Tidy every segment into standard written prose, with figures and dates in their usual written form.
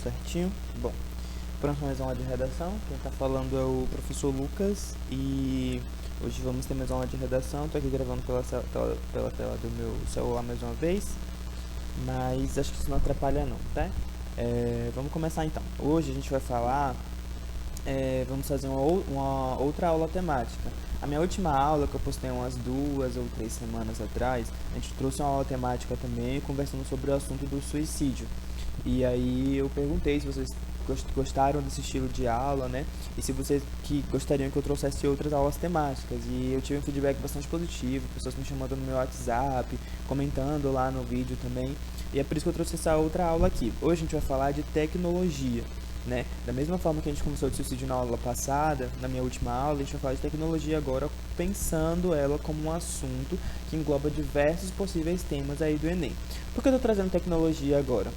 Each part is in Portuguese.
certinho? Bom, para mais uma aula de redação, quem está falando é o professor Lucas e hoje vamos ter mais uma aula de redação. Estou aqui gravando pela tela do meu celular mais uma vez, mas acho que isso não atrapalha não, tá? Vamos começar então. Hoje a gente vai falar, vamos fazer uma outra aula temática. A minha última aula, que eu postei umas 2 ou 3 semanas atrás, a gente trouxe uma aula temática também, conversando sobre o assunto do suicídio. E aí eu perguntei se vocês gostaram desse estilo de aula, né? E se vocês que gostariam que eu trouxesse outras aulas temáticas. E eu tive um feedback bastante positivo, pessoas me chamando no meu WhatsApp, comentando lá no vídeo também. E é por isso que eu trouxe essa outra aula aqui. Hoje a gente vai falar de tecnologia, né? Da mesma forma que a gente começou de suicídio na aula passada, na minha última aula, a gente vai falar de tecnologia agora, pensando ela como um assunto que engloba diversos possíveis temas aí do Enem. Por que eu estou trazendo tecnologia agora?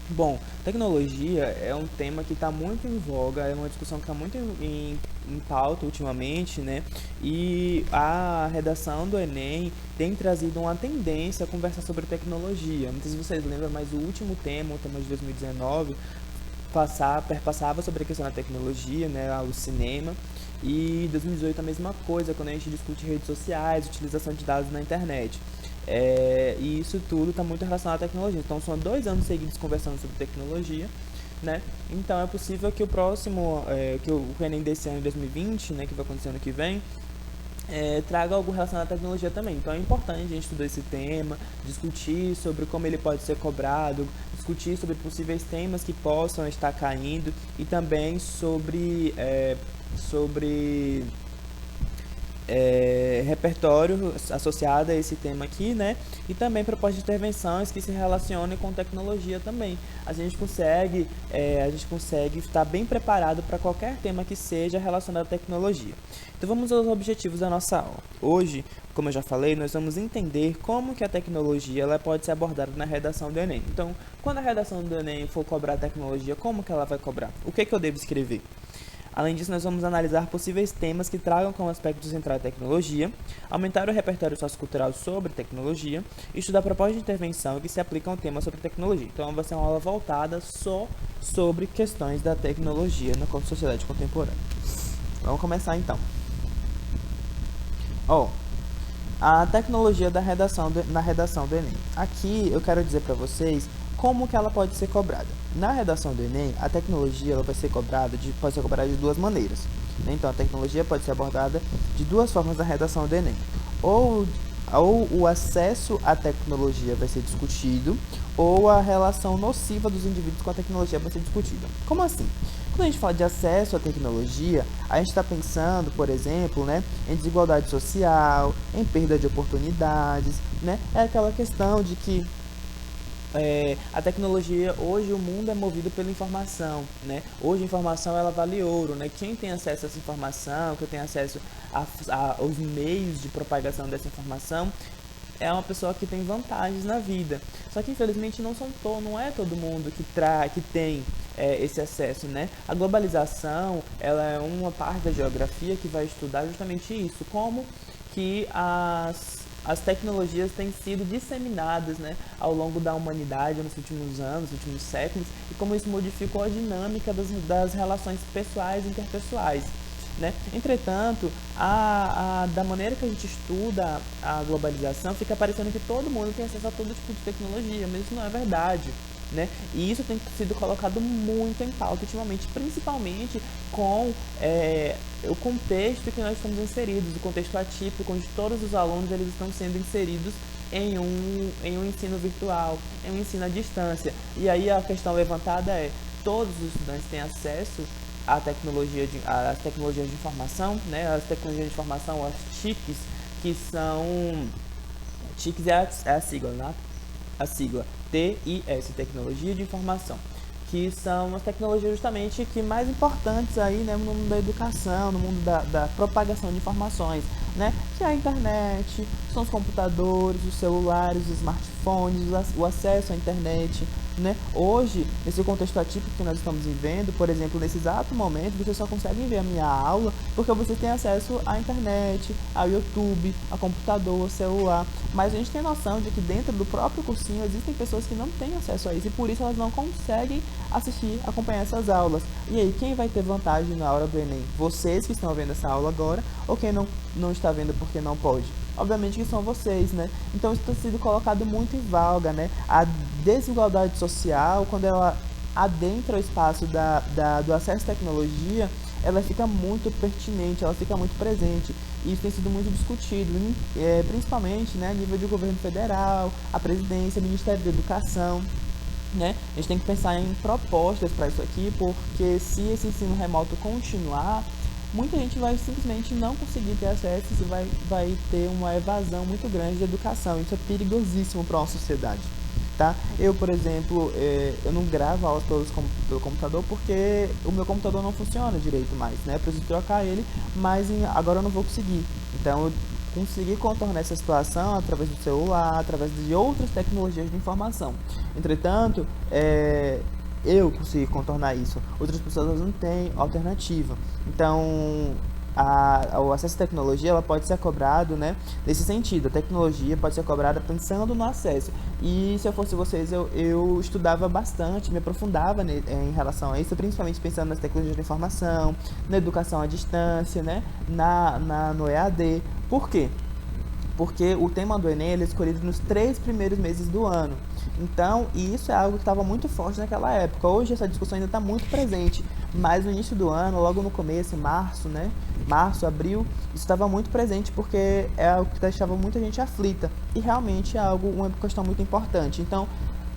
Bom, tecnologia é um tema que está muito em voga, é uma discussão que está muito em pauta ultimamente, né? E a redação do Enem tem trazido uma tendência a conversar sobre tecnologia. Não sei se vocês lembram, mas o último tema, o tema de 2019, perpassava sobre a questão da tecnologia, né? O cinema. E 2018 a mesma coisa, quando a gente discute redes sociais, utilização de dados na internet. E isso tudo está muito relacionado à tecnologia. Então são 2 anos seguidos conversando sobre tecnologia, né? Então é possível que o próximo, que o Enem desse ano, 2020, né, que vai acontecer ano que vem, traga algo relacionado à tecnologia também. Então é importante a gente estudar esse tema, discutir sobre como ele pode ser cobrado, discutir sobre possíveis temas que possam estar caindo e também sobre repertório associado a esse tema aqui, né? E também propostas de intervenções que se relacionem com tecnologia também. A gente consegue estar bem preparado para qualquer tema que seja relacionado à tecnologia. Então vamos aos objetivos da nossa aula. Hoje, como eu já falei, nós vamos entender como que a tecnologia ela pode ser abordada na redação do Enem. Então, quando a redação do Enem for cobrar a tecnologia, como que ela vai cobrar? O que eu devo escrever? Além disso, nós vamos analisar possíveis temas que tragam como aspecto central a tecnologia, aumentar o repertório sociocultural sobre tecnologia e estudar propostas de intervenção que se aplicam ao tema sobre tecnologia. Então, vai ser uma aula voltada só sobre questões da tecnologia na sociedade contemporânea. Vamos começar então. A tecnologia na redação do Enem. Aqui eu quero dizer para vocês como que ela pode ser cobrada. Na redação do Enem, a tecnologia ela pode ser cobrada de 2 maneiras, né? Então, a tecnologia pode ser abordada de 2 formas na redação do Enem. Ou o acesso à tecnologia vai ser discutido, ou a relação nociva dos indivíduos com a tecnologia vai ser discutida. Como assim? Quando a gente fala de acesso à tecnologia, a gente está pensando, por exemplo, né, em desigualdade social, em perda de oportunidades, né? É aquela questão de que a tecnologia, hoje o mundo é movido pela informação, né? Hoje a informação ela vale ouro, né? Quem tem acesso a essa informação, que tem acesso aos meios de propagação dessa informação, é uma pessoa que tem vantagens na vida. Só que infelizmente não é todo mundo que tem esse acesso, né? A globalização ela é uma parte da geografia que vai estudar justamente isso, como que as tecnologias têm sido disseminadas, né, ao longo da humanidade nos últimos anos, nos últimos séculos, e como isso modificou a dinâmica das relações pessoais e interpessoais, né? Entretanto, da maneira que a gente estuda a globalização, fica parecendo que todo mundo tem acesso a todo tipo de tecnologia, mas isso não é verdade, né? E isso tem sido colocado muito em pauta ultimamente, principalmente com o contexto que nós estamos inseridos, o contexto atípico, onde todos os alunos eles estão sendo inseridos em um ensino virtual, em um ensino à distância. E aí a questão levantada é: todos os estudantes têm acesso às tecnologias de informação, né? As tecnologias de informação, as TICs, que são... TICs é a sigla, né? A sigla TIS, Tecnologia de Informação, que são as tecnologias justamente que mais importantes aí, né, no mundo da educação, no mundo da propagação de informações, né? que é a internet, são os computadores, os celulares, os smartphones, o acesso à internet, né? Hoje, nesse contexto atípico que nós estamos vivendo, por exemplo, nesse exato momento, você só consegue ver a minha aula porque você tem acesso à internet, ao YouTube, a computador, celular. Mas a gente tem noção de que dentro do próprio cursinho existem pessoas que não têm acesso a isso e por isso elas não conseguem assistir, acompanhar essas aulas. E aí, quem vai ter vantagem na hora do Enem? Vocês que estão vendo essa aula agora ou quem não está vendo porque não pode? Obviamente que são vocês, né? Então isso tem sido colocado muito em voga, né? A desigualdade social, quando ela adentra o espaço do acesso à tecnologia, ela fica muito pertinente, ela fica muito presente. E isso tem sido muito discutido, principalmente, né, a nível de governo federal, a presidência, o Ministério da Educação. Né? A gente tem que pensar em propostas para isso aqui, porque se esse ensino remoto continuar, muita gente vai simplesmente não conseguir ter acesso e vai ter uma evasão muito grande de educação. Isso é perigosíssimo para uma sociedade. Tá? Eu, por exemplo, eu não gravo aulas pelo computador porque o meu computador não funciona direito mais, né? Eu preciso trocar ele, mas agora eu não vou conseguir. Então, eu consegui contornar essa situação através do celular, através de outras tecnologias de informação. Entretanto, eu consegui contornar isso. Outras pessoas não têm alternativa. Então, o acesso à tecnologia ela pode ser cobrado, né, nesse sentido. A tecnologia pode ser cobrada pensando no acesso. E se eu fosse vocês, eu estudava bastante, me aprofundava em relação a isso, principalmente pensando nas tecnologias de informação, na educação à distância, né, no EAD. Por quê? Porque o tema do Enem ele é escolhido nos 3 primeiros meses do ano. Então, isso é algo que estava muito forte naquela época. Hoje essa discussão ainda está muito presente, mas no início do ano, logo no começo, em março, né? Março, abril, isso estava muito presente porque é algo que deixava muita gente aflita. E realmente é uma questão muito importante. Então,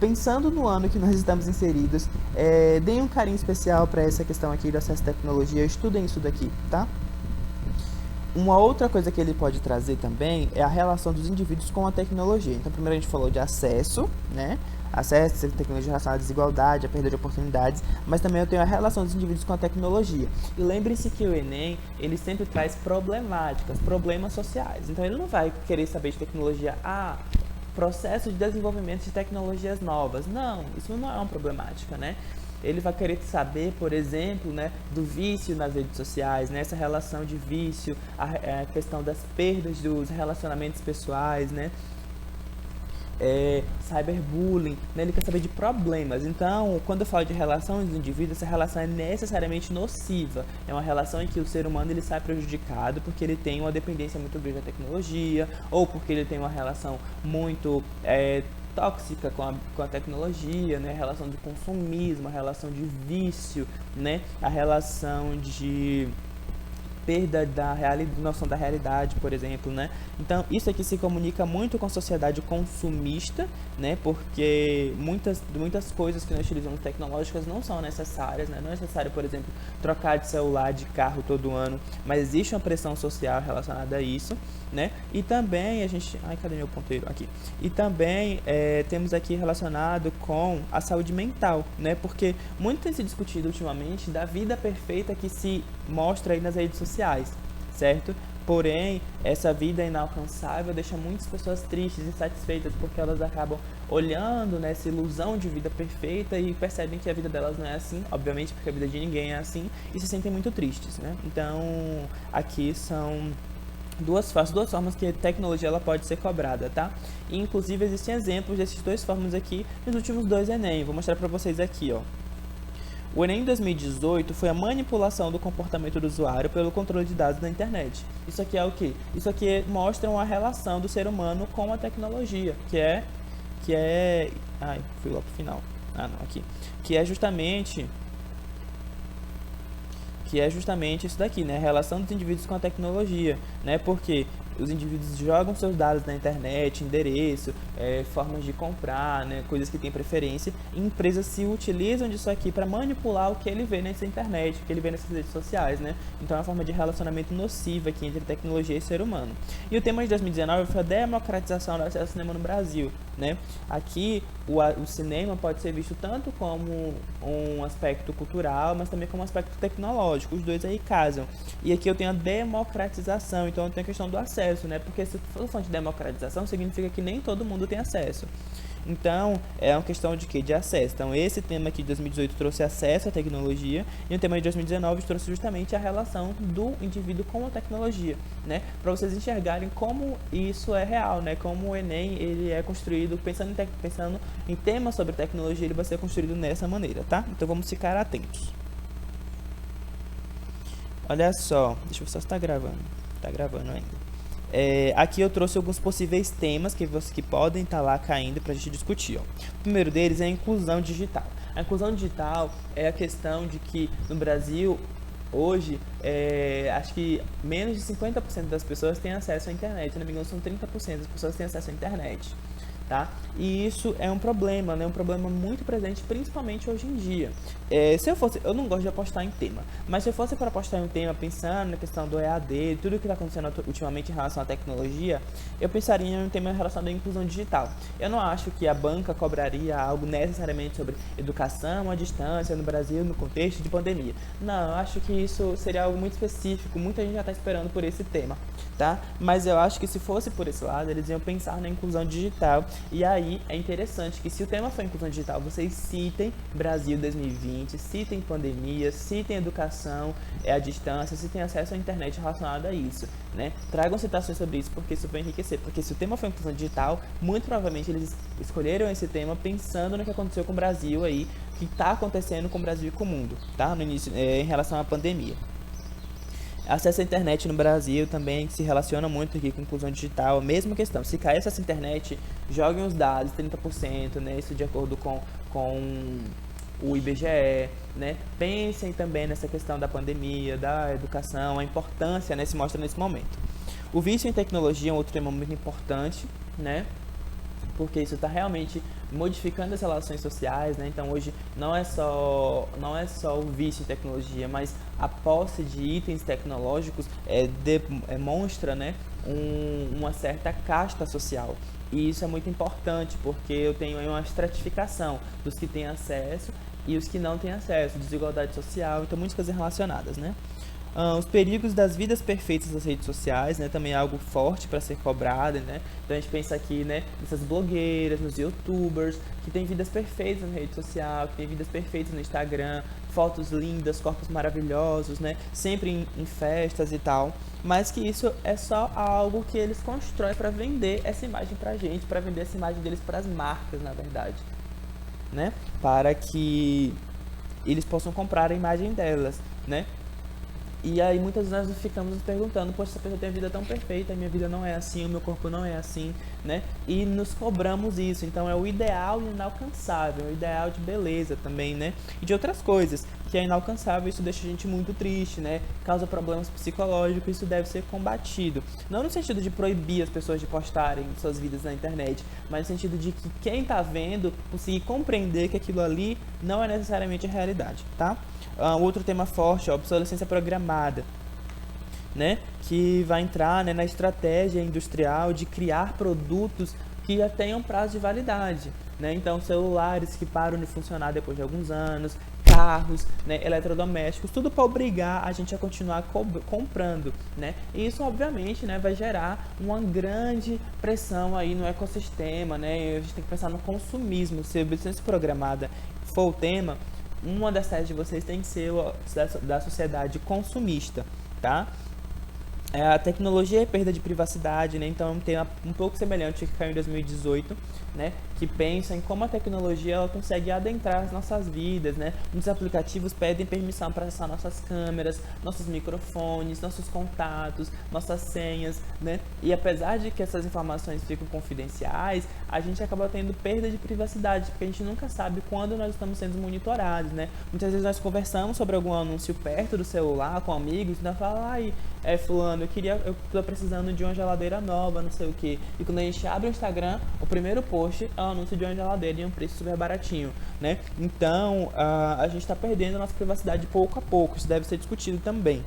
pensando no ano que nós estamos inseridos, deem um carinho especial para essa questão aqui do acesso à tecnologia, estudem isso daqui, tá? Uma outra coisa que ele pode trazer também é a relação dos indivíduos com a tecnologia. Então, primeiro a gente falou de acesso, né? Acesso à tecnologia relacionada à desigualdade, à perda de oportunidades, mas também eu tenho a relação dos indivíduos com a tecnologia. E lembre-se que o Enem, ele sempre traz problemáticas, problemas sociais. Então, ele não vai querer saber de tecnologia, processo de desenvolvimento de tecnologias novas. Não, isso não é uma problemática, né? Ele vai querer saber, por exemplo, né, do vício nas redes sociais, né, essa relação de vício, a questão das perdas dos relacionamentos pessoais, né, cyberbullying, né, ele quer saber de problemas. Então, quando eu falo de relação dos indivíduos, essa relação é necessariamente nociva. É uma relação em que o ser humano ele sai prejudicado porque ele tem uma dependência muito grande da tecnologia ou porque ele tem uma relação muito tóxica com a tecnologia, né? A relação de consumismo, a relação de vício, né? A relação de perda da noção da realidade, por exemplo, né? Então, isso aqui se comunica muito com a sociedade consumista, né? Porque muitas coisas que nós utilizamos tecnológicas não são necessárias, né? Não é necessário, por exemplo, trocar de celular, de carro todo ano, mas existe uma pressão social relacionada a isso, né? E também a gente... Ai, cadê meu ponteiro? Aqui. E também temos aqui relacionado com a saúde mental, né? Porque muito tem se discutido ultimamente da vida perfeita que se mostra aí nas redes sociais, certo? Porém, essa vida inalcançável deixa muitas pessoas tristes e insatisfeitas porque elas acabam olhando nessa ilusão de vida perfeita e percebem que a vida delas não é assim, obviamente porque a vida de ninguém é assim, e se sentem muito tristes, né? Então, aqui são duas formas que a tecnologia ela pode ser cobrada, tá? E, inclusive, existem exemplos desses 2 formas aqui nos últimos 2 Enem. Vou mostrar para vocês aqui, ó. O Enem 2018 foi a manipulação do comportamento do usuário pelo controle de dados na internet. Isso aqui é o quê? Isso aqui mostra uma relação do ser humano com a tecnologia, que é... Ai, fui lá pro final. Ah, não, aqui. Que é justamente isso daqui, né? A relação dos indivíduos com a tecnologia, né? Porque os indivíduos jogam seus dados na internet, endereço, formas de comprar, né? Coisas que têm preferência, e empresas se utilizam disso aqui para manipular o que ele vê nessa internet, o que ele vê nessas redes sociais, né? Então é uma forma de relacionamento nociva aqui entre tecnologia e ser humano. E o tema de 2019 foi a democratização do acesso ao cinema no Brasil, né? Aqui o cinema pode ser visto tanto como um aspecto cultural, mas também como um aspecto tecnológico. Os dois aí casam. E aqui eu tenho a democratização, então eu tenho a questão do acesso. acesso, né? Porque se for falando de democratização, significa que nem todo mundo tem acesso. Então, é uma questão de quê? De acesso. Então, esse tema aqui de 2018 trouxe acesso à tecnologia e o tema de 2019 trouxe justamente a relação do indivíduo com a tecnologia, né? Para vocês enxergarem como isso é real, né? Como o Enem ele é construído pensando em temas sobre tecnologia, ele vai ser construído dessa maneira, tá? Então, vamos ficar atentos. Olha só, deixa eu ver se está gravando. Está gravando ainda. Aqui eu trouxe alguns possíveis temas que podem estar lá caindo para a gente discutir. Ó. O primeiro deles é a inclusão digital. A inclusão digital é a questão de que no Brasil, hoje, acho que menos de 50% das pessoas têm acesso à internet. Se não me engano, são 30% das pessoas que têm acesso à internet. Tá? E isso é um problema, né? Um problema muito presente, principalmente hoje em dia. Eu não gosto de apostar em tema, mas se eu fosse para apostar em um tema, pensando na questão do EAD, tudo que está acontecendo ultimamente em relação à tecnologia, eu pensaria em um tema relacionado à inclusão digital. Eu não acho que a banca cobraria algo necessariamente sobre educação à distância no Brasil, no contexto de pandemia. Não, eu acho que isso seria algo muito específico, muita gente já está esperando por esse tema, tá? Mas eu acho que se fosse por esse lado, eles iam pensar na inclusão digital. E aí é interessante que se o tema for inclusão digital, vocês citem Brasil 2020, citem pandemia, citem educação à distância, citem acesso à internet relacionado a isso, né? Tragam citações sobre isso porque isso vai enriquecer. Porque se o tema for inclusão digital, muito provavelmente eles escolheram esse tema pensando no que aconteceu com o Brasil aí, que está acontecendo com o Brasil e com o mundo, tá? No início, em relação à pandemia. Acesso à internet no Brasil também se relaciona muito aqui com inclusão digital. A mesma questão, se cair acesso à internet, joguem os dados, 30%, né? Isso de acordo com o IBGE, né? Pensem também nessa questão da pandemia, da educação, a importância, né, se mostra nesse momento. O vício em tecnologia é um outro tema muito importante, né? Porque isso está realmente modificando as relações sociais, né? Então hoje não é só o vício em tecnologia, mas a posse de itens tecnológicos demonstra, né, uma certa casta social. E isso é muito importante, porque eu tenho aí uma estratificação dos que têm acesso e os que não têm acesso, desigualdade social, então muitas coisas relacionadas, né? Os perigos das vidas perfeitas das redes sociais, né, também é algo forte para ser cobrado, né? Então a gente pensa aqui, né, nessas blogueiras, nos youtubers, que têm vidas perfeitas na rede social, que têm vidas perfeitas no Instagram, fotos lindas, corpos maravilhosos, né, sempre em festas e tal, mas que isso é só algo que eles constroem para vender essa imagem pra gente, para vender essa imagem deles para as marcas, na verdade, né? Para que eles possam comprar a imagem delas, né? E aí muitas vezes nós ficamos nos perguntando, poxa, essa pessoa tem a vida tão perfeita, a minha vida não é assim, o meu corpo não é assim, né? E nos cobramos isso, então é o ideal inalcançável, o ideal de beleza também, né? E de outras coisas, que é inalcançável, isso deixa a gente muito triste, né? Causa problemas psicológicos, isso deve ser combatido. Não no sentido de proibir as pessoas de postarem suas vidas na internet, mas no sentido de que quem está vendo conseguir compreender que aquilo ali não é necessariamente a realidade, tá? Outro tema forte, a obsolescência programada, né? Que vai entrar, né, na estratégia industrial de criar produtos que já tenham prazo de validade, né? Então, celulares que param de funcionar depois de alguns anos, carros, né, eletrodomésticos, tudo para obrigar a gente a continuar comprando, né? E isso, obviamente, né, vai gerar uma grande pressão aí no ecossistema, né? A gente tem que pensar no consumismo. Se a obsolescência programada for o tema, uma das teses de vocês tem que ser da sociedade consumista, tá? A tecnologia é perda de privacidade, né? Então é um tema um pouco semelhante que caiu em 2018, né? Que pensa em como a tecnologia ela consegue adentrar as nossas vidas, né? Muitos aplicativos pedem permissão para acessar nossas câmeras, nossos microfones, nossos contatos, nossas senhas, né? E apesar de que essas informações ficam confidenciais, a gente acaba tendo perda de privacidade, porque a gente nunca sabe quando nós estamos sendo monitorados, né? Muitas vezes nós conversamos sobre algum anúncio perto do celular com amigos, e nós falamos, ai, fulano, eu tô precisando de uma geladeira nova, não sei o que. E quando a gente abre o Instagram, o primeiro post é um anúncio de uma geladeira e um preço super baratinho, né? Então, a gente está perdendo a nossa privacidade pouco a pouco, isso deve ser discutido também.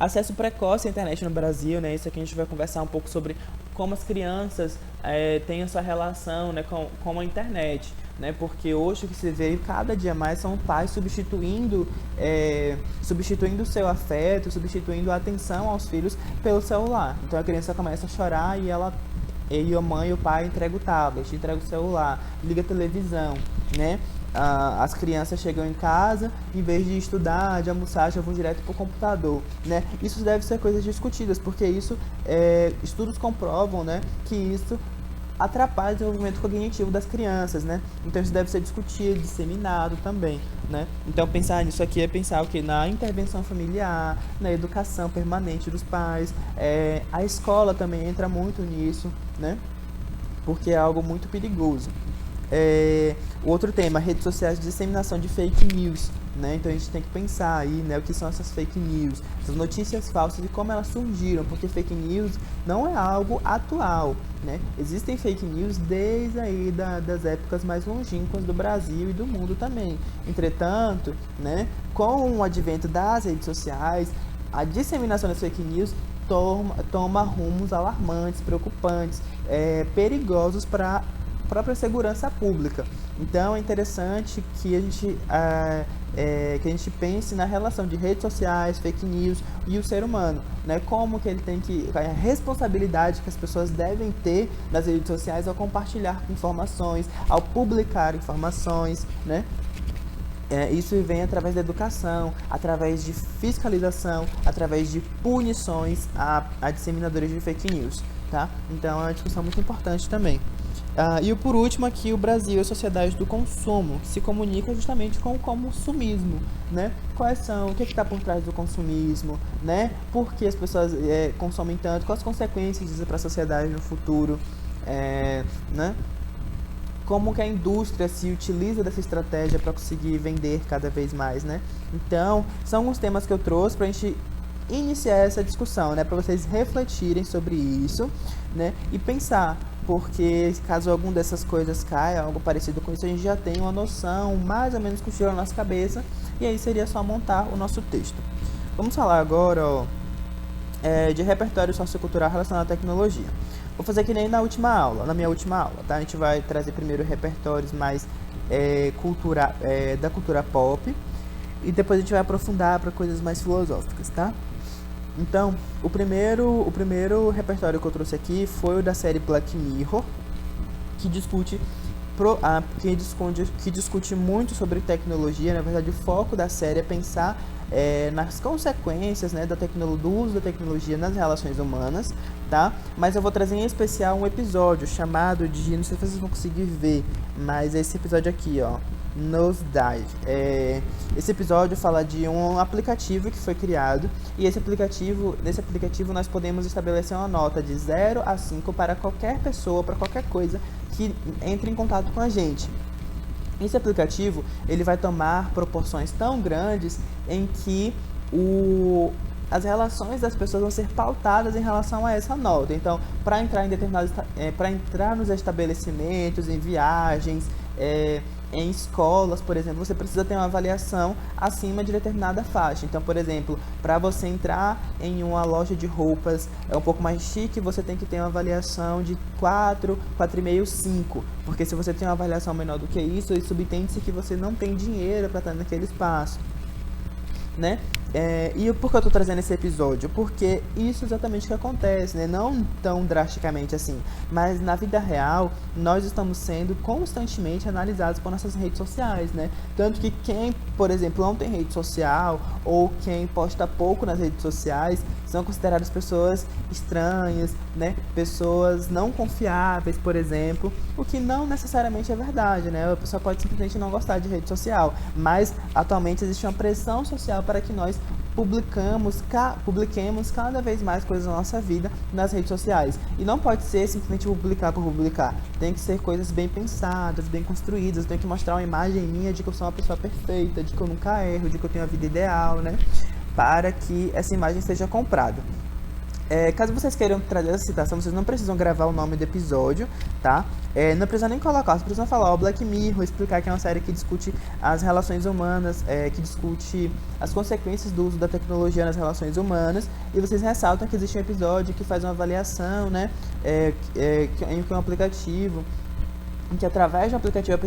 Acesso precoce à internet no Brasil, né? Isso aqui a gente vai conversar um pouco sobre como as crianças têm a sua relação, né, com a internet, né? Porque hoje o que se vê cada dia mais são pais substituindo o seu afeto, substituindo a atenção aos filhos pelo celular. Então a criança começa a chorar e a mãe e o pai entregam o tablet, entregam o celular, liga a televisão, né? As crianças chegam em casa, em vez de estudar, de almoçar, já vão direto para o computador, né? Isso deve ser coisas discutidas, porque estudos comprovam, né, que isso atrapalha o desenvolvimento cognitivo das crianças, né? Então isso deve ser discutido, disseminado também, né? Então pensar nisso aqui é pensar o que na intervenção familiar, na educação permanente dos pais, a escola também entra muito nisso, né? Porque é algo muito perigoso. Outro tema, redes sociais de disseminação de fake news, né? Então a gente tem que pensar aí, né, o que são essas fake news, essas notícias falsas e como elas surgiram, porque fake news não é algo atual, né? Existem fake news desde aí das épocas mais longínquas do Brasil e do mundo também. Entretanto, né, com o advento das redes sociais, a disseminação das fake news toma rumos alarmantes, preocupantes, perigosos para própria segurança pública. Então é interessante que a gente pense na relação de redes sociais, fake news e o ser humano, né? Como que ele tem a responsabilidade que as pessoas devem ter nas redes sociais ao compartilhar informações, ao publicar informações, né? Isso vem através da educação, através de fiscalização, através de punições a disseminadores de fake news, tá? Então é uma discussão muito importante também. E por último aqui, o Brasil é a sociedade do consumo, que se comunica justamente com o consumismo, né? O que está por trás do consumismo, né? Por que as pessoas consomem tanto, quais as consequências disso para a sociedade no futuro, né? Como que a indústria se utiliza dessa estratégia para conseguir vender cada vez mais, né? Então, são alguns temas que eu trouxe para a gente iniciar essa discussão, né? Para vocês refletirem sobre isso, né? E pensar, porque caso alguma dessas coisas caia, algo parecido com isso, a gente já tem uma noção mais ou menos construída na nossa cabeça, e aí seria só montar o nosso texto. Vamos falar agora, de repertório sociocultural relacionado à tecnologia. Vou fazer que nem na minha última aula, tá? A gente vai trazer primeiro repertórios mais da cultura pop, e depois a gente vai aprofundar para coisas mais filosóficas, tá? Então, o primeiro repertório que eu trouxe aqui foi o da série Black Mirror, que discute muito sobre tecnologia. Na verdade, o foco da série é pensar nas consequências, né, do uso da tecnologia nas relações humanas, tá? Mas eu vou trazer em especial um episódio chamado de, não sei se vocês vão conseguir ver, mas esse episódio aqui, Nosedive. Esse episódio fala de um aplicativo que foi criado, e nesse aplicativo nós podemos estabelecer uma nota de 0 a 5 para qualquer pessoa, para qualquer coisa que entre em contato com a gente. Esse aplicativo ele vai tomar proporções tão grandes em que as relações das pessoas vão ser pautadas em relação a essa nota. Então, para entrar nos estabelecimentos, em viagens, em escolas, por exemplo, você precisa ter uma avaliação acima de determinada faixa. Então, por exemplo, para você entrar em uma loja de roupas um pouco mais chique, você tem que ter uma avaliação de 4, 4,5, 5. Porque se você tem uma avaliação menor do que isso subtende-se que você não tem dinheiro para estar naquele espaço, né? E por que eu estou trazendo esse episódio? Porque isso é exatamente o que acontece, né? Não tão drasticamente assim, mas na vida real nós estamos sendo constantemente analisados por nossas redes sociais, né? Tanto que quem, por exemplo, não tem rede social ou quem posta pouco nas redes sociais são consideradas pessoas estranhas, né? Pessoas não confiáveis, por exemplo, o que não necessariamente é verdade, né? A pessoa pode simplesmente não gostar de rede social, mas atualmente existe uma pressão social para que nós publiquemos cada vez mais coisas da nossa vida nas redes sociais. E não pode ser simplesmente publicar por publicar. Tem que ser coisas bem pensadas, bem construídas. Tem que mostrar uma imagem minha de que eu sou uma pessoa perfeita, de que eu nunca erro, de que eu tenho a vida ideal, né? Para que essa imagem seja comprada. Caso vocês queiram trazer essa citação, vocês não precisam gravar o nome do episódio, tá? Não precisa nem colocar, vocês precisam falar Black Mirror, explicar que é uma série que discute as relações humanas, que discute as consequências do uso da tecnologia nas relações humanas, e vocês ressaltam que existe um episódio que faz uma avaliação, né? Que é um aplicativo em que através do aplicativo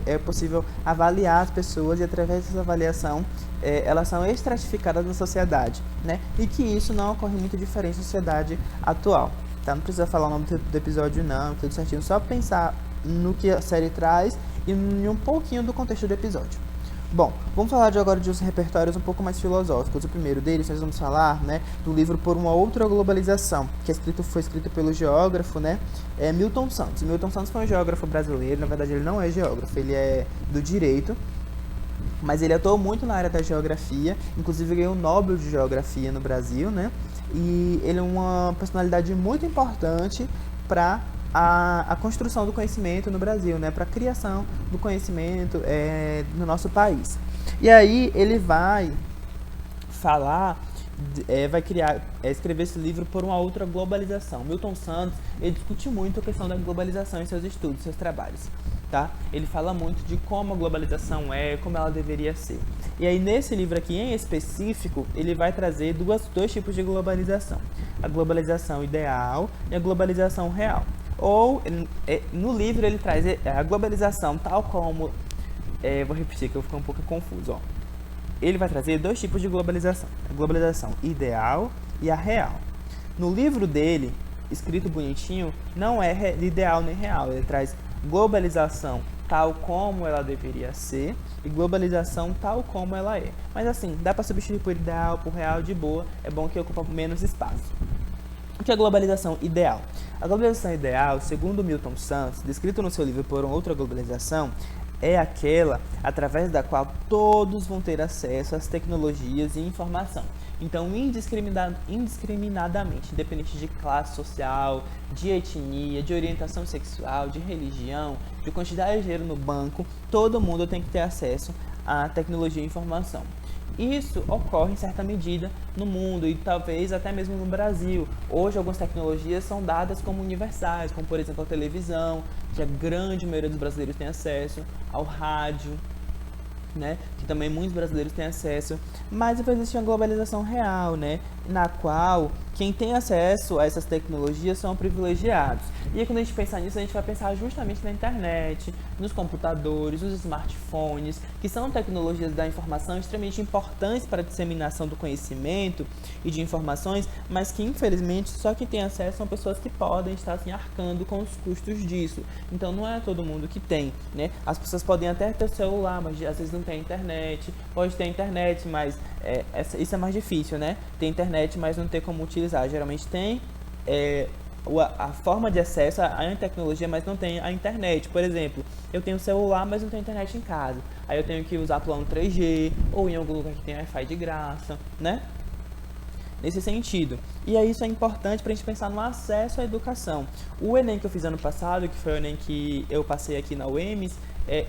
é possível avaliar as pessoas, e através dessa avaliação elas são estratificadas na sociedade, né? E que isso não ocorre muito diferente na sociedade atual, tá? Não precisa falar o nome do episódio não, tudo certinho, só pensar no que a série traz e em um pouquinho do contexto do episódio. Bom, vamos falar agora de uns repertórios um pouco mais filosóficos. O primeiro deles, nós vamos falar, né, do livro Por uma Outra Globalização, que foi escrito pelo geógrafo, né, Milton Santos. Milton Santos foi um geógrafo brasileiro, na verdade ele não é geógrafo, ele é do direito, mas ele atuou muito na área da geografia, inclusive ganhou o Nobel de Geografia no Brasil, né, e ele é uma personalidade muito importante para a construção do conhecimento no Brasil, né, para a criação do conhecimento no nosso país. E aí ele vai falar, escrever esse livro Por uma Outra Globalização. Milton Santos, ele discute muito a questão da globalização em seus estudos, seus trabalhos, tá? Ele fala muito de como a globalização como ela deveria ser. E aí nesse livro aqui em específico, ele vai trazer dois tipos de globalização: a globalização ideal e a globalização real. Ou, no livro ele traz a globalização tal como... vou repetir que eu fico um pouco confuso. Ó. Ele vai trazer dois tipos de globalização: a globalização ideal e a real. No livro dele, escrito bonitinho, não é ideal nem real. Ele traz globalização tal como ela deveria ser e globalização tal como ela é. Mas assim, dá para substituir por ideal, por real de boa. É bom que ocupa menos espaço. O que é a globalização ideal? A globalização ideal, segundo Milton Santos, descrito no seu livro Por uma Outra Globalização, é aquela através da qual todos vão ter acesso às tecnologias e informação. Então, indiscriminadamente, independente de classe social, de etnia, de orientação sexual, de religião, de quantidade de dinheiro no banco, todo mundo tem que ter acesso à tecnologia e informação. Isso ocorre em certa medida no mundo e talvez até mesmo no Brasil. Hoje algumas tecnologias são dadas como universais, como por exemplo a televisão, que a grande maioria dos brasileiros tem acesso, ao rádio, né, que também muitos brasileiros têm acesso, mas existe uma globalização real, né, na qual quem tem acesso a essas tecnologias são privilegiados. E aí, quando a gente pensar nisso, a gente vai pensar justamente na internet, nos computadores, nos smartphones, que são tecnologias da informação extremamente importantes para a disseminação do conhecimento e de informações, mas que infelizmente só quem tem acesso são pessoas que podem estar assim, arcando com os custos disso. Então não é todo mundo que tem, né? As pessoas podem até ter celular, mas às vezes não tem internet, pode ter internet, mas isso é mais difícil, né? Tem internet, mas não tem como utilizar. Geralmente tem a forma de acesso à tecnologia, mas não tem a internet. Por exemplo, eu tenho celular, mas não tenho internet em casa. Aí eu tenho que usar plano 3G, ou em algum lugar que tem Wi-Fi de graça, né? Nesse sentido. E aí isso é importante para a gente pensar no acesso à educação. O Enem que eu fiz ano passado, que foi o Enem que eu passei aqui na UEMS,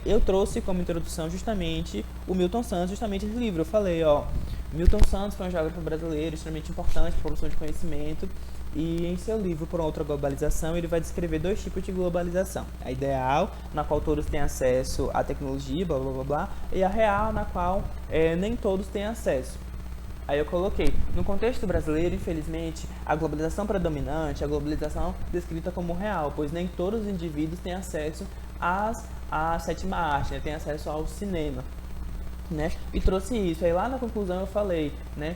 eu trouxe como introdução justamente o Milton Santos, justamente esse livro. Eu falei, Milton Santos foi um geógrafo brasileiro extremamente importante para a produção de conhecimento, e em seu livro Por uma Outra Globalização ele vai descrever dois tipos de globalização: a ideal, na qual todos têm acesso à tecnologia, blá blá blá blá, e a real, na qual nem todos têm acesso. Aí eu coloquei, no contexto brasileiro, infelizmente, a globalização predominante, a globalização descrita como real, pois nem todos os indivíduos têm acesso à sétima arte, né? Têm acesso ao cinema, né? E trouxe isso. Aí lá na conclusão eu falei, né?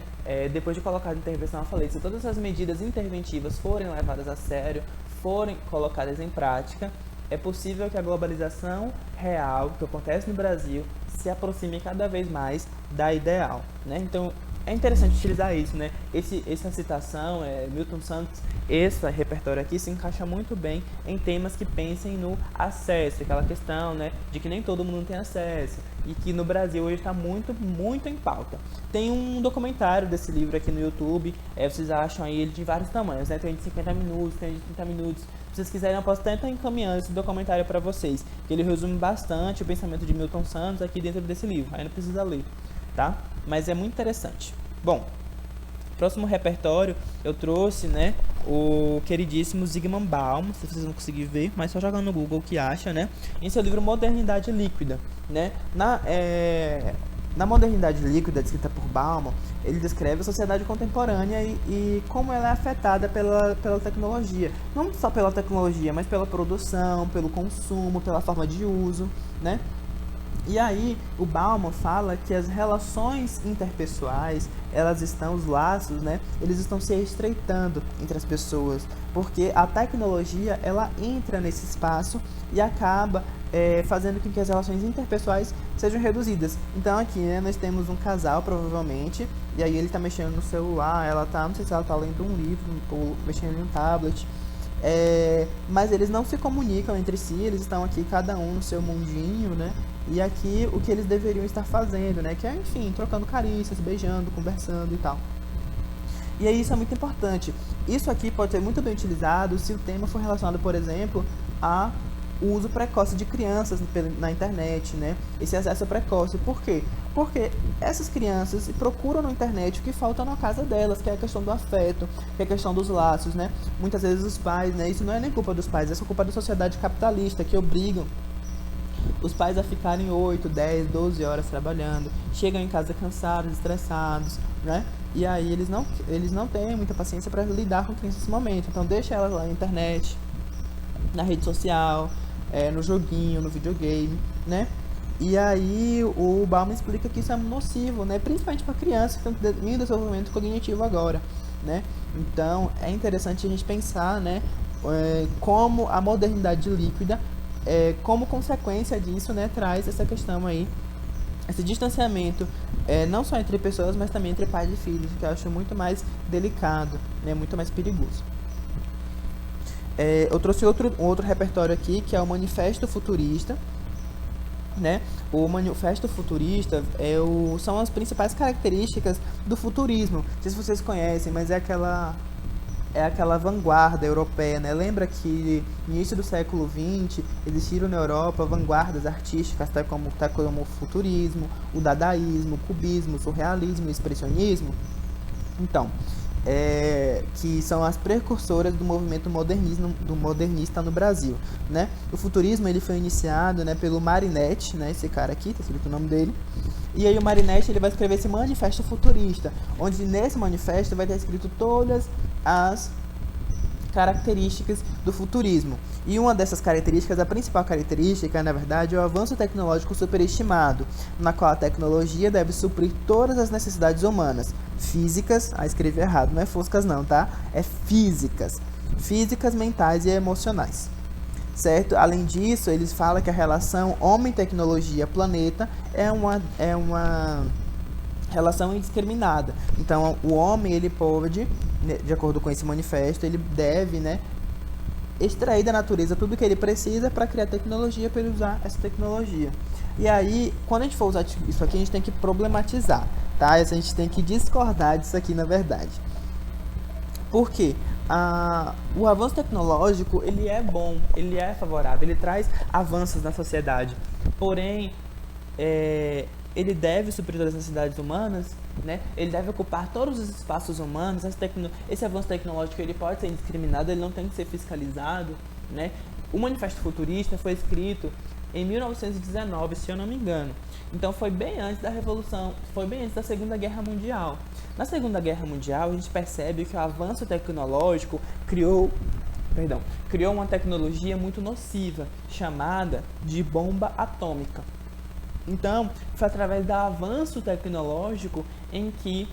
Depois de colocar a intervenção, eu falei, se todas as medidas interventivas forem levadas a sério, forem colocadas em prática, é possível que a globalização real, que acontece no Brasil, se aproxime cada vez mais da ideal, né? Então, é interessante utilizar isso, né? Essa citação, Milton Santos, esse repertório aqui se encaixa muito bem em temas que pensem no acesso, aquela questão, né, de que nem todo mundo tem acesso e que no Brasil hoje está muito, muito em pauta. Tem um documentário desse livro aqui no YouTube, vocês acham aí ele de vários tamanhos, né? Tem de 50 minutos, tem de 30 minutos. Se vocês quiserem, eu posso até estar encaminhando esse documentário para vocês, que ele resume bastante o pensamento de Milton Santos aqui dentro desse livro, aí não precisa ler, tá? Mas é muito interessante. Bom, próximo repertório eu trouxe, né, o queridíssimo Zygmunt Bauman, se vocês não conseguirem ver, mas só jogando no Google que acha, né, em seu livro Modernidade Líquida, né, Na modernidade líquida, descrita por Bauman, ele descreve a sociedade contemporânea e como ela é afetada pela tecnologia. Não só pela tecnologia, mas pela produção, pelo consumo, pela forma de uso, né? E aí, o Bauman fala que as relações interpessoais, os laços, né, eles estão se estreitando entre as pessoas, porque a tecnologia, ela entra nesse espaço e acaba fazendo com que as relações interpessoais sejam reduzidas. Então aqui, né, nós temos um casal, provavelmente, e aí ele está mexendo no celular, não sei se ela está lendo um livro ou mexendo em um tablet, mas eles não se comunicam entre si, eles estão aqui cada um no seu mundinho, né? E aqui o que eles deveriam estar fazendo, né? Que é, enfim, trocando carícias, beijando, conversando e tal. E aí isso é muito importante. Isso aqui pode ser muito bem utilizado se o tema for relacionado, por exemplo, a o uso precoce de crianças na internet, né? Esse acesso precoce. Por quê? Porque essas crianças procuram na internet o que falta na casa delas, que é a questão do afeto, que é a questão dos laços, né? Muitas vezes os pais, né? Isso não é nem culpa dos pais, é culpa da sociedade capitalista, que obrigam os pais a ficarem 8, 10, 12 horas trabalhando, chegam em casa cansados, estressados, né? E aí eles não têm muita paciência para lidar com crianças nesse momento. Então deixa elas lá na internet, na rede social, no joguinho, no videogame, né? E aí o Bauman explica que isso é nocivo, né? Principalmente para crianças que estão em desenvolvimento cognitivo agora, né? Então é interessante a gente pensar, né? Como a modernidade líquida, como consequência disso, né, traz essa questão aí, esse distanciamento, não só entre pessoas, mas também entre pais e filhos, que eu acho muito mais delicado, né, muito mais perigoso. Eu trouxe outro repertório aqui, que é o Manifesto Futurista, né? O Manifesto Futurista são as principais características do futurismo. Não sei se vocês conhecem, mas é aquela vanguarda europeia, né? Lembra que no início do século XX existiram na Europa vanguardas artísticas, tal como o futurismo, o dadaísmo, o cubismo, o surrealismo, o expressionismo? Então, que são as precursoras do movimento modernista no Brasil, né? O futurismo ele foi iniciado, né, pelo Marinetti, né? Esse cara aqui, tá escrito o nome dele. E aí o Marinetti ele vai escrever esse manifesto futurista, onde nesse manifesto vai ter escrito todas as características do futurismo. E uma dessas características, a principal característica, na verdade, é o avanço tecnológico superestimado, na qual a tecnologia deve suprir todas as necessidades humanas, físicas, escrevi errado, não é foscas não, tá? É físicas, mentais e emocionais. Certo? Além disso, eles falam que a relação homem-tecnologia-planeta é uma relação indiscriminada. Então, o homem, ele pode, de acordo com esse manifesto, ele deve, né, extrair da natureza tudo que ele precisa para criar tecnologia, para ele usar essa tecnologia. E aí, quando a gente for usar isso aqui, a gente tem que problematizar, tá? A gente tem que discordar disso aqui, na verdade. Por quê? O avanço tecnológico, ele é bom, ele é favorável, ele traz avanços na sociedade. Porém, ele deve suprir todas as necessidades humanas, né? Ele deve ocupar todos os espaços humanos. Esse avanço tecnológico ele pode ser indiscriminado, ele não tem que ser fiscalizado, né? O Manifesto Futurista foi escrito em 1919, se eu não me engano. Então foi bem antes da Revolução, foi bem antes da Segunda Guerra Mundial. Na Segunda Guerra Mundial, a gente percebe que o avanço tecnológico criou uma tecnologia muito nociva, chamada de bomba atômica. Então, foi através do avanço tecnológico em que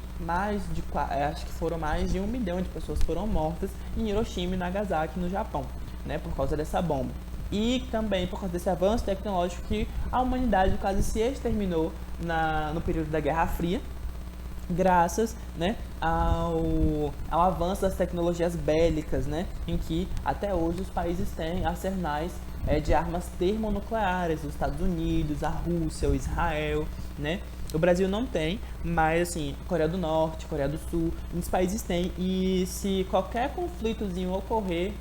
acho que foram mais de 1 milhão de pessoas foram mortas em Hiroshima e Nagasaki, no Japão, né, por causa dessa bomba. E também por causa desse avanço tecnológico que a humanidade quase se exterminou no período da Guerra Fria, graças, né, ao avanço das tecnologias bélicas, né, em que até hoje os países têm arsenais de armas termonucleares, os Estados Unidos, a Rússia, o Israel, né? O Brasil não tem, mas assim, Coreia do Norte, Coreia do Sul, muitos países têm. E se qualquer conflitozinho ocorrer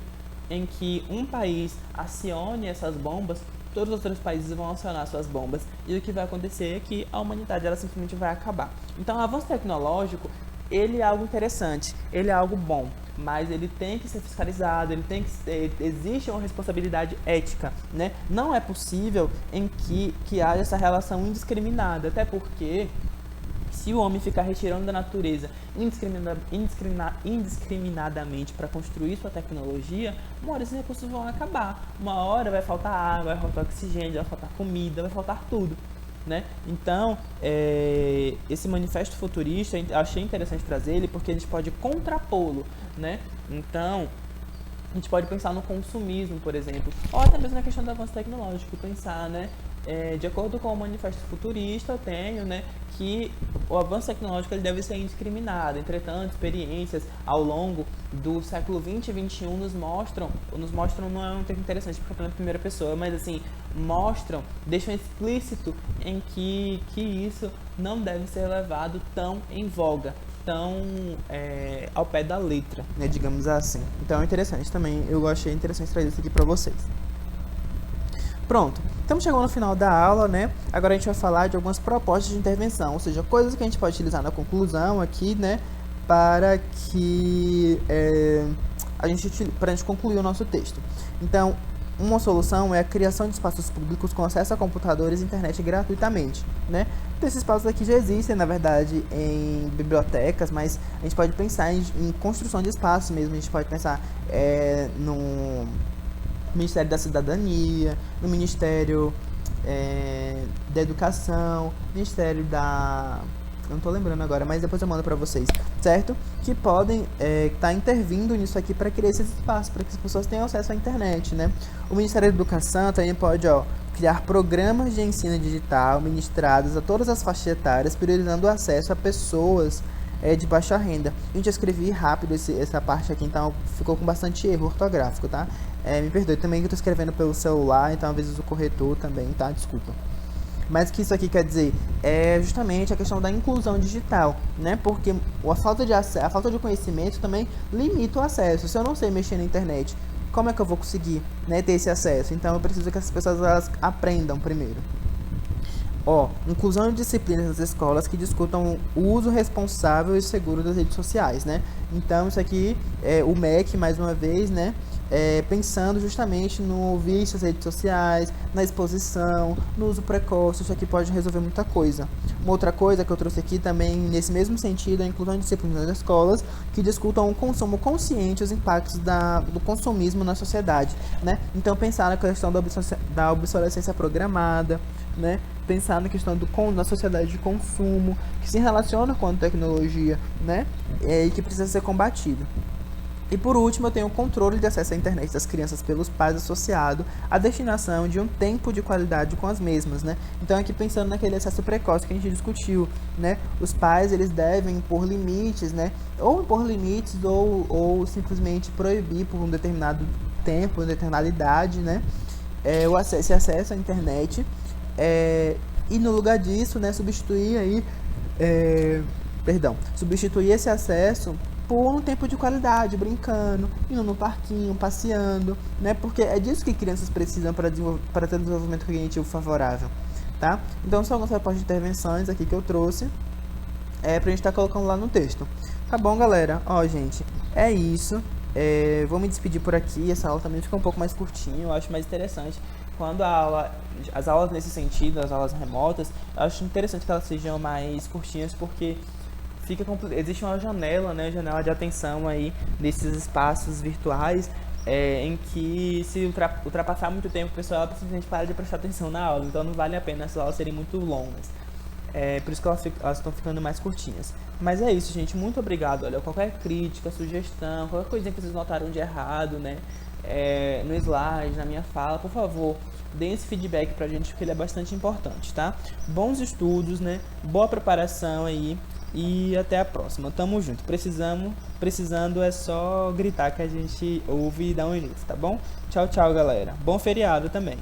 em que um país acione essas bombas, todos os outros países vão acionar suas bombas. E o que vai acontecer é que a humanidade ela simplesmente vai acabar. Então, o avanço tecnológico, ele é algo interessante, ele é algo bom. mas ele tem que ser fiscalizado, ele tem que existe uma responsabilidade ética, né? Não é possível em que haja essa relação indiscriminada, até porque se o homem ficar retirando da natureza indiscriminadamente para construir sua tecnologia, uma hora esses recursos vão acabar. Uma hora vai faltar água, vai faltar oxigênio, vai faltar comida, vai faltar tudo, né? Então, esse manifesto futurista, eu achei interessante trazer ele porque a gente pode contrapô-lo, né? Então, a gente pode pensar no consumismo, por exemplo, ou até mesmo na questão do avanço tecnológico, pensar, né? De acordo com o manifesto futurista, eu tenho, né, que o avanço tecnológico ele deve ser indiscriminado. Entretanto, experiências ao longo do século 20 e 21 nos mostram, não é um termo interessante porque eu falei na primeira pessoa, mas assim, deixam explícito em que isso não deve ser levado tão em voga, tão ao pé da letra, né, digamos assim. Então é interessante também, eu achei interessante trazer isso aqui para vocês. Pronto, estamos chegando no final da aula, né? Agora a gente vai falar de algumas propostas de intervenção, ou seja, coisas que a gente pode utilizar na conclusão aqui, né? Para que a gente concluir o nosso texto. Então, uma solução é a criação de espaços públicos com acesso a computadores e internet gratuitamente, né? Então, esses espaços aqui já existem, na verdade, em bibliotecas, mas a gente pode pensar em construção de espaços mesmo, a gente pode pensar no Ministério da Cidadania, no Ministério da Educação, Ministério da... eu não estou lembrando agora, mas depois eu mando para vocês, certo? Que podem estar intervindo nisso aqui para criar esses espaços, para que as pessoas tenham acesso à internet, né? O Ministério da Educação também pode, criar programas de ensino digital ministrados a todas as faixas etárias, priorizando o acesso a pessoas de baixa renda. Gente, eu escrevi rápido essa parte aqui, então ficou com bastante erro ortográfico, tá? Me perdoe também que eu estou escrevendo pelo celular, então às vezes o corretor também, tá? Desculpa. Mas o que isso aqui quer dizer? É justamente a questão da inclusão digital, né? Porque a falta de conhecimento também limita o acesso. Se eu não sei mexer na internet, como é que eu vou conseguir, né, ter esse acesso? Então eu preciso que essas pessoas elas aprendam primeiro. Inclusão de disciplinas nas escolas que discutam o uso responsável e seguro das redes sociais, né? Então isso aqui é o MEC, mais uma vez, né? Pensando justamente no vício das redes sociais, na exposição, no uso precoce. Isso aqui pode resolver muita coisa. Uma outra coisa que eu trouxe aqui também, nesse mesmo sentido, é a inclusão de disciplinas nas escolas que discutam o consumo consciente e os impactos do consumismo na sociedade, né? Então pensar na questão da obsolescência programada, né? Pensar na questão da sociedade de consumo, que se relaciona com a tecnologia, né? E que precisa ser combatido. E por último, eu tenho o controle de acesso à internet das crianças pelos pais associado à destinação de um tempo de qualidade com as mesmas, né? Então aqui pensando naquele acesso precoce que a gente discutiu, né? Os pais, eles devem impor limites, né? Ou impor limites ou simplesmente proibir por um determinado tempo, uma determinada idade, né? Esse acesso à internet. E no lugar disso, né, substituir esse acesso por um tempo de qualidade, brincando, indo no parquinho, passeando, né? Porque é disso que crianças precisam para ter um desenvolvimento cognitivo favorável, tá? Então são algumas propostas de intervenções aqui que eu trouxe pra gente estar colocando lá no texto. Tá bom, galera? Gente, é isso. Vou me despedir por aqui. Essa aula também ficou um pouco mais curtinha, eu acho mais interessante. Quando as aulas nesse sentido, as aulas remotas, eu acho interessante que elas sejam mais curtinhas, porque existe uma janela, né, janela de atenção aí nesses espaços virtuais, em que se ultrapassar muito tempo, o pessoal simplesmente para de prestar atenção na aula, então não vale a pena essas aulas serem muito longas. Por isso que elas estão ficando mais curtinhas. Mas é isso, gente, muito obrigado. Olha, qualquer crítica, sugestão, qualquer coisinha que vocês notaram de errado, né, no slide, na minha fala, por favor, deem esse feedback pra gente, porque ele é bastante importante, tá? Bons estudos, né, boa preparação aí. E até a próxima. Tamo junto. Precisando é só gritar que a gente ouve e dá um início, tá bom? Tchau, tchau, galera. Bom feriado também.